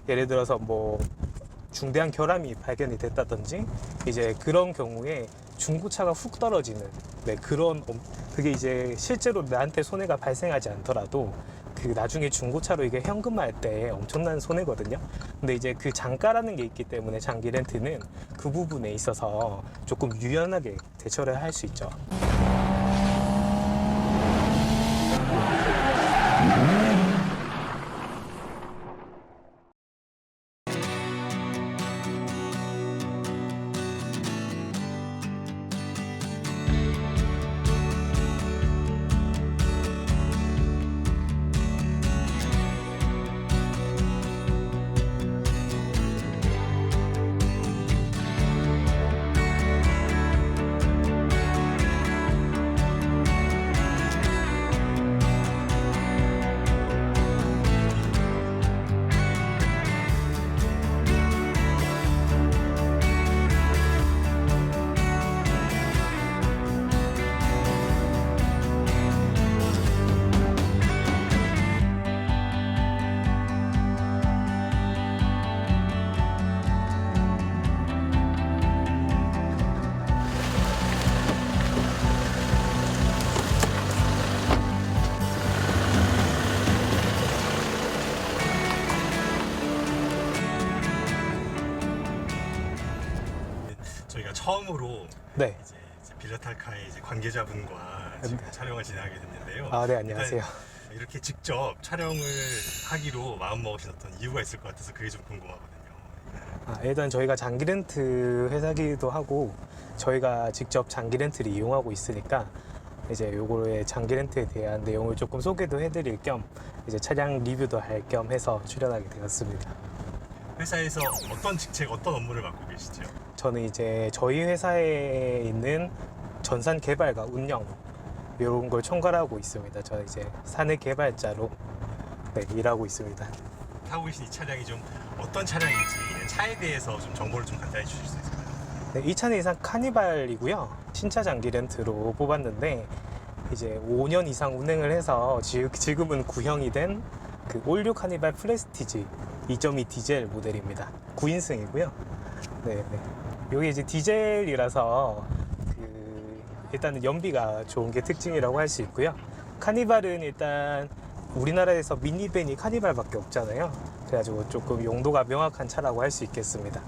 예를 들어서 뭐 중대한 결함이 발견이 됐다든지 이제 그런 경우에 중고차가 훅 떨어지는 그게 이제 실제로 나한테 손해가 발생하지 않더라도 그 나중에 중고차로 이게 현금화할 때 엄청난 손해거든요. 근데 이제 그 장가라는 게 있기 때문에 장기 렌트는 그 부분에 있어서 조금 유연하게 대처를 할 수 있죠. 저희가 처음으로 네. 이제 빌라탈카의 이제 관계자분과 지금 촬영을 진행하게 됐는데요. 아, 네, 안녕하세요. 이렇게 직접 촬영을 하기로 마음먹으신 어떤 이유가 있을 것 같아서 그게 좀 궁금하거든요. 일단 저희가 장기 렌트 회사기도 하고 저희가 직접 장기 렌트를 이용하고 있으니까 이제 요거의 장기 렌트에 대한 내용을 조금 소개도 해드릴 겸 이제 차량 리뷰도 할 겸 해서 출연하게 되었습니다. 회사에서 어떤 직책, 어떤 업무를 맡고 계시죠? 저는 이제 저희 회사에 있는 전산 개발과 운영 이런 걸 총괄하고 있습니다. 저는 이제 사내 개발자로 일하고 있습니다. 타고 계신 이 차량이 좀 어떤 차량인지 차에 대해서 좀 정보를 좀 간단히 주실 수 있을까요? 네, 이 차는 이상 카니발이고요. 신차 장기 렌트로 뽑았는데 이제 5년 이상 운행을 해서 지금은 구형이 된 그 올류 카니발 프레스티지 2.2 디젤 모델입니다. 9인승이고요. 네. 이게 이제 디젤이라서 일단은 연비가 좋은 게 특징이라고 할 수 있고요. 카니발은 일단 우리나라에서 미니밴이 카니발밖에 없잖아요. 그래가지고 조금 용도가 명확한 차라고 할 수 있겠습니다.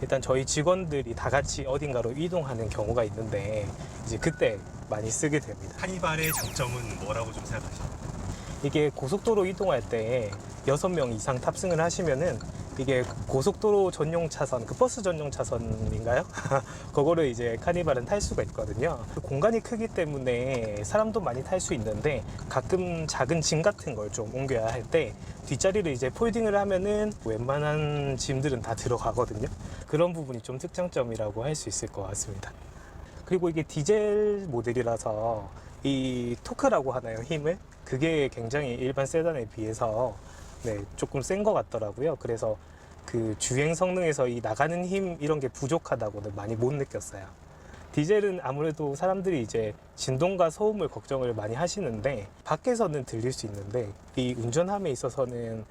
일단 저희 직원들이 다 같이 어딘가로 이동하는 경우가 있는데 이제 그때 많이 쓰게 됩니다. 카니발의 장점은 뭐라고 좀 생각하시나요? 이게 고속도로 이동할 때 6명 이상 탑승을 하시면은 이게 고속도로 전용 차선, 그 버스 전용 차선인가요? 그거를 이제 카니발은 탈 수가 있거든요. 공간이 크기 때문에 사람도 많이 탈 수 있는데 가끔 작은 짐 같은 걸 좀 옮겨야 할 때 뒷자리를 이제 폴딩을 하면은 웬만한 짐들은 다 들어가거든요. 그런 부분이 좀 특장점이라고 할 수 있을 것 같습니다. 그리고 이게 디젤 모델이라서 이 토크라고 하나요, 힘을? 그게 굉장히 일반 세단에 비해서 조금 센 것 같더라고요. 그래서 그 주행 성능에서 이 나가는 힘 이런 게 부족하다고는 많이 못 느꼈어요. 디젤은 아무래도 사람들이 이제 진동과 소음을 걱정을 많이 하시는데 밖에서는 들릴 수 있는데 이 운전함에 있어서는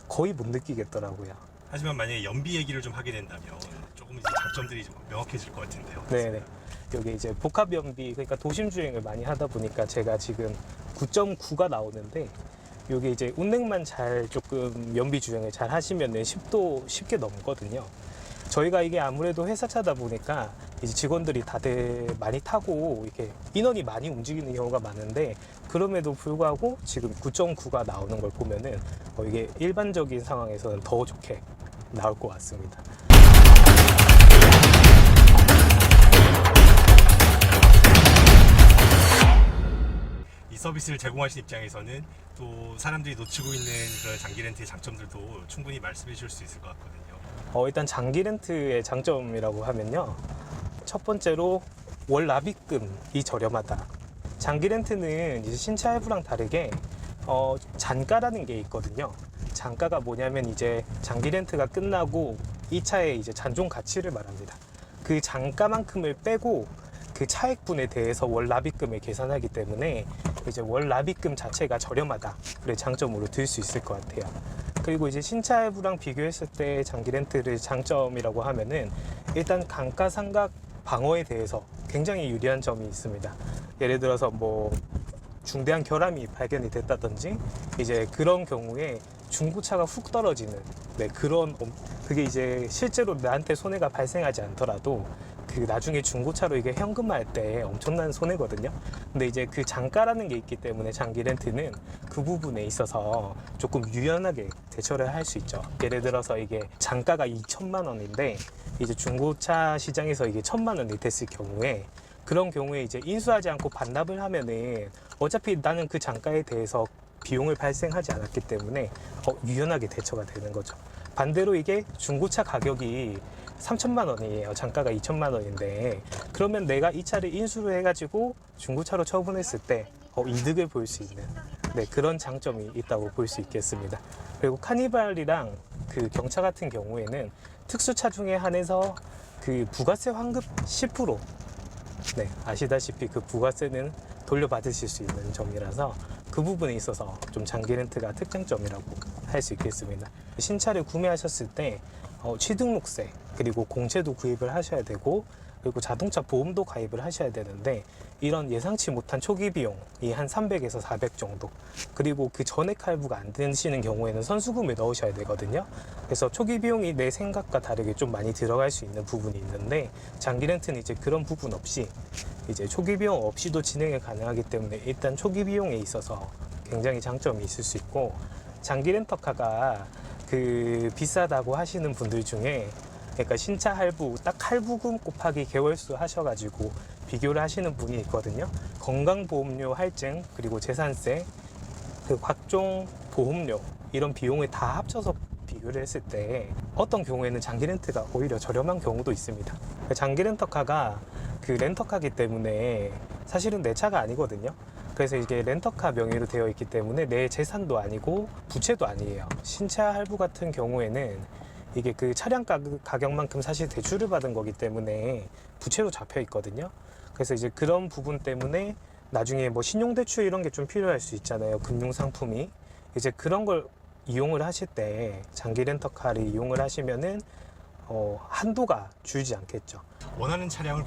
거의 못 느끼겠더라고요. 하지만 만약에 연비 얘기를 좀 하게 된다면 조금 이제 장점들이 좀 명확해질 것 같은데요. 네네. 여기 이제 복합 연비, 그러니까 도심 주행을 많이 하다 보니까 제가 지금 9.9가 나오는데 이게 이제 운행만 잘 조금 연비 주행을 잘 하시면은 10도 쉽게 넘거든요. 저희가 이게 아무래도 회사차다 보니까 이제 직원들이 다들 많이 타고 이렇게 인원이 많이 움직이는 경우가 많은데 그럼에도 불구하고 지금 9.9가 나오는 걸 보면은 이게 일반적인 상황에서는 더 좋게 나올 것 같습니다. 이 서비스를 제공하신 입장에서는 또 사람들이 놓치고 있는 그런 장기 렌트의 장점들도 충분히 말씀해 주실 수 있을 것 같거든요. 일단 장기 렌트의 장점이라고 하면요. 첫 번째로 월 납입금이 저렴하다. 장기 렌트는 이제 신차 할부랑 다르게 잔가라는 게 있거든요. 잔가가 뭐냐면 이제 장기 렌트가 끝나고 이 차의 이제 잔존 가치를 말합니다. 그 잔가만큼을 빼고 그 차액분에 대해서 월 납입금을 계산하기 때문에 이제 월 납입금 자체가 저렴하다. 그래 장점으로 들 수 있을 것 같아요. 그리고 이제 신차 할부랑 비교했을 때 장기 렌트의 장점이라고 하면은 일단 감가상각 방어에 대해서 굉장히 유리한 점이 있습니다. 예를 들어서 뭐 중대한 결함이 발견이 됐다든지 이제 그런 경우에 중고차가 훅 떨어지는 그게 이제 실제로 나한테 손해가 발생하지 않더라도 그 나중에 중고차로 이게 현금화할 때 엄청난 손해거든요. 근데 이제 그 장가라는 게 있기 때문에 장기 렌트는 그 부분에 있어서 조금 유연하게 대처를 할 수 있죠. 예를 들어서 이게 장가가 2천만 원인데 이제 중고차 시장에서 이게 1,000만 원이 됐을 경우에 그런 경우에 이제 인수하지 않고 반납을 하면은 어차피 나는 그 장가에 대해서 비용을 발생하지 않았기 때문에 유연하게 대처가 되는 거죠. 반대로 이게 중고차 가격이 3천만 원이에요. 장가가 2천만 원인데 그러면 내가 이 차를 인수를 해가지고 중고차로 처분했을 때 이득을 볼 수 있는 그런 장점이 있다고 볼 수 있겠습니다. 그리고 카니발이랑 그 경차 같은 경우에는 특수차 중에 한해서 그 부가세 환급 10% 아시다시피 그 부가세는 돌려받으실 수 있는 점이라서 그 부분에 있어서 좀 장기 렌트가 특장점이라고 할 수 있겠습니다. 신차를 구매하셨을 때 취등록세 그리고 공채도 구입을 하셔야 되고 그리고 자동차 보험도 가입을 하셔야 되는데 이런 예상치 못한 초기 비용이 한 300에서 400 정도 그리고 그 전액 할부가 안 되시는 경우에는 선수금을 넣으셔야 되거든요. 그래서 초기 비용이 내 생각과 다르게 좀 많이 들어갈 수 있는 부분이 있는데 장기 렌트는 이제 그런 부분 없이 이제 초기 비용 없이도 진행이 가능하기 때문에 일단 초기 비용에 있어서 굉장히 장점이 있을 수 있고 장기 렌터카가 그 비싸다고 하시는 분들 중에 그러니까 신차 할부 딱 할부금 곱하기 개월수 하셔가지고 비교를 하시는 분이 있거든요. 건강보험료 할증 그리고 재산세 그 각종 보험료 이런 비용을 다 합쳐서 비교를 했을 때 어떤 경우에는 장기 렌트가 오히려 저렴한 경우도 있습니다. 장기 렌터카가 그 렌터카기 때문에 사실은 내 차가 아니거든요. 그래서 이게 렌터카 명의로 되어 있기 때문에 내 재산도 아니고 부채도 아니에요. 신차 할부 같은 경우에는 이게 그 차량 가격만큼 사실 대출을 받은 거기 때문에 부채로 잡혀 있거든요. 그래서 이제 그런 부분 때문에 나중에 뭐 신용대출 이런 게 좀 필요할 수 있잖아요. 금융상품이. 이제 그런 걸 이용을 하실 때 장기 렌터카를 이용을 하시면은 한도가 줄지 않겠죠. 원하는 차량을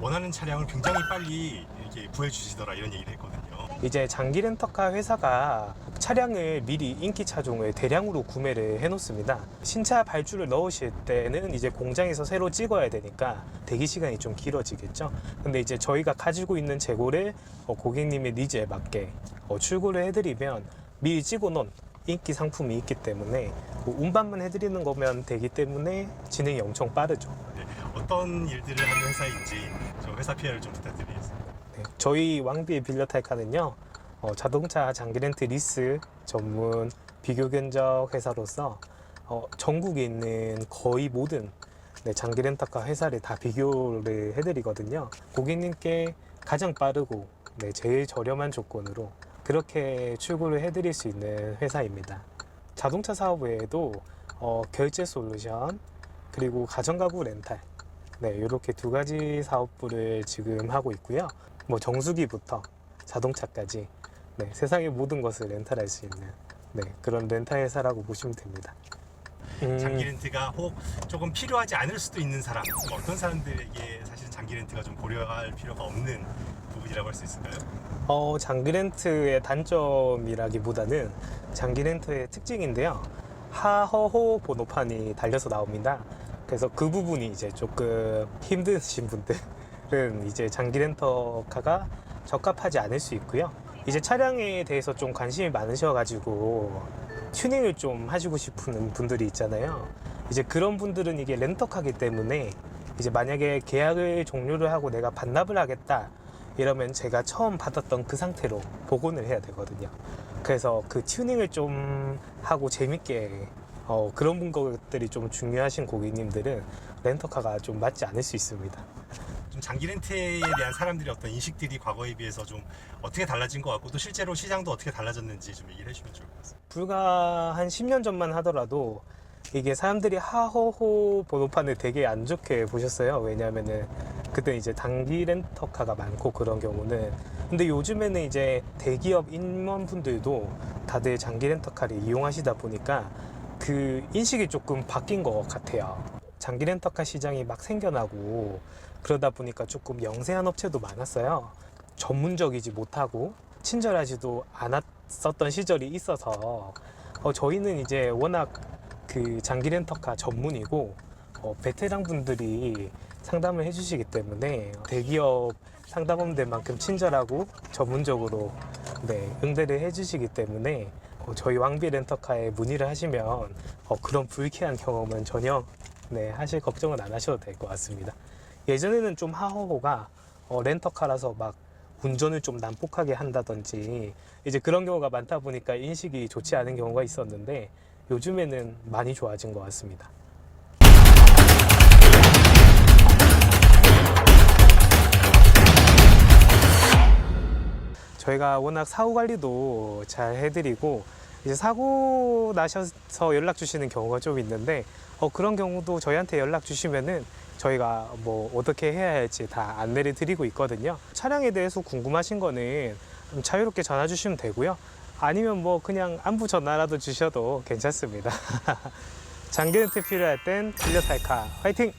원하는 차량을 굉장히 빨리 이렇게 구해주시더라 이런 얘기를 했거든요. 이제 장기 렌터카 회사가 차량을 미리 인기 차종을 대량으로 구매를 해 놓습니다. 신차 발주를 넣으실 때는 이제 공장에서 새로 찍어야 되니까 대기 시간이 좀 길어지겠죠. 근데 이제 저희가 가지고 있는 재고를 고객님의 니즈에 맞게 출고를 해드리면 미리 찍어 놓은 인기 상품이 있기 때문에 운반만 해드리는 거면 되기 때문에 진행이 엄청 빠르죠. 네, 어떤 일들을 하는 회사인지 저 회사 PR을 좀 부탁드리겠습니다. 네, 저희 왕비의 빌려탈카는요 자동차 장기 렌트 리스 전문 비교 견적 회사로서 전국에 있는 거의 모든 장기 렌터카 회사를 다 비교를 해드리거든요. 고객님께 가장 빠르고 제일 저렴한 조건으로 그렇게 출고를 해드릴 수 있는 회사입니다. 자동차 사업 외에도 결제 솔루션 그리고 가전가구 렌탈 이렇게 두 가지 사업부를 지금 하고 있고요. 뭐 정수기부터 자동차까지 세상의 모든 것을 렌탈할 수 있는 그런 렌탈 회사라고 보시면 됩니다. 장기 렌트가 혹 조금 필요하지 않을 수도 있는 사람, 어떤 사람들에게 사실 장기 렌트가 좀 고려할 필요가 없는 부분이라고 할 수 있을까요? 장기 렌트의 단점이라기보다는 장기 렌트의 특징인데요. 하허호 번호판이 달려서 나옵니다. 그래서 그 부분이 이제 조금 힘드신 분들은 이제 장기 렌터카가 적합하지 않을 수 있고요. 이제 차량에 대해서 좀 관심이 많으셔가지고 튜닝을 좀 하시고 싶은 분들이 있잖아요. 이제 그런 분들은 이게 렌터카기 때문에 이제 만약에 계약을 종료를 하고 내가 반납을 하겠다 이러면 제가 처음 받았던 그 상태로 복원을 해야 되거든요. 그래서 그 튜닝을 좀 하고 재밌게 그런 것들이 좀 중요하신 고객님들은 렌터카가 좀 맞지 않을 수 있습니다. 좀 장기 렌트에 대한 사람들의 어떤 인식들이 과거에 비해서 좀 어떻게 달라진 것 같고 또 실제로 시장도 어떻게 달라졌는지 좀 얘기를 해주시면 좋을 것 같습니다. 불과 한 10년 전만 하더라도 이게 사람들이 하호호 번호판을 되게 안 좋게 보셨어요. 왜냐면은 그때 이제 단기 렌터카가 많고 그런 경우는. 근데 요즘에는 이제 대기업 임원분들도 다들 장기 렌터카를 이용하시다 보니까 그 인식이 조금 바뀐 것 같아요. 장기 렌터카 시장이 막 생겨나고 그러다 보니까 조금 영세한 업체도 많았어요. 전문적이지 못하고 친절하지도 않았었던 시절이 있어서 저희는 이제 워낙 그 장기 렌터카 전문이고 베테랑 분들이 상담을 해주시기 때문에 대기업 상담원들만큼 친절하고 전문적으로 네, 응대를 해주시기 때문에 저희 왕비 렌터카에 문의를 하시면 그런 불쾌한 경험은 전혀 네, 하실 걱정은 안 하셔도 될 것 같습니다. 예전에는 좀 하호호가 렌터카라서 막 운전을 좀 난폭하게 한다든지 이제 그런 경우가 많다 보니까 인식이 좋지 않은 경우가 있었는데 요즘에는 많이 좋아진 것 같습니다. 저희가 워낙 사후 관리도 잘 해드리고 이제 사고 나셔서 연락 주시는 경우가 좀 있는데 그런 경우도 저희한테 연락 주시면은 저희가 뭐 어떻게 해야 할지 다 안내를 드리고 있거든요. 차량에 대해서 궁금하신 거는 자유롭게 전화 주시면 되고요. 아니면 뭐 그냥 안부 전화라도 주셔도 괜찮습니다. 장기 렌트 필요할 땐 빌려 탈카 화이팅!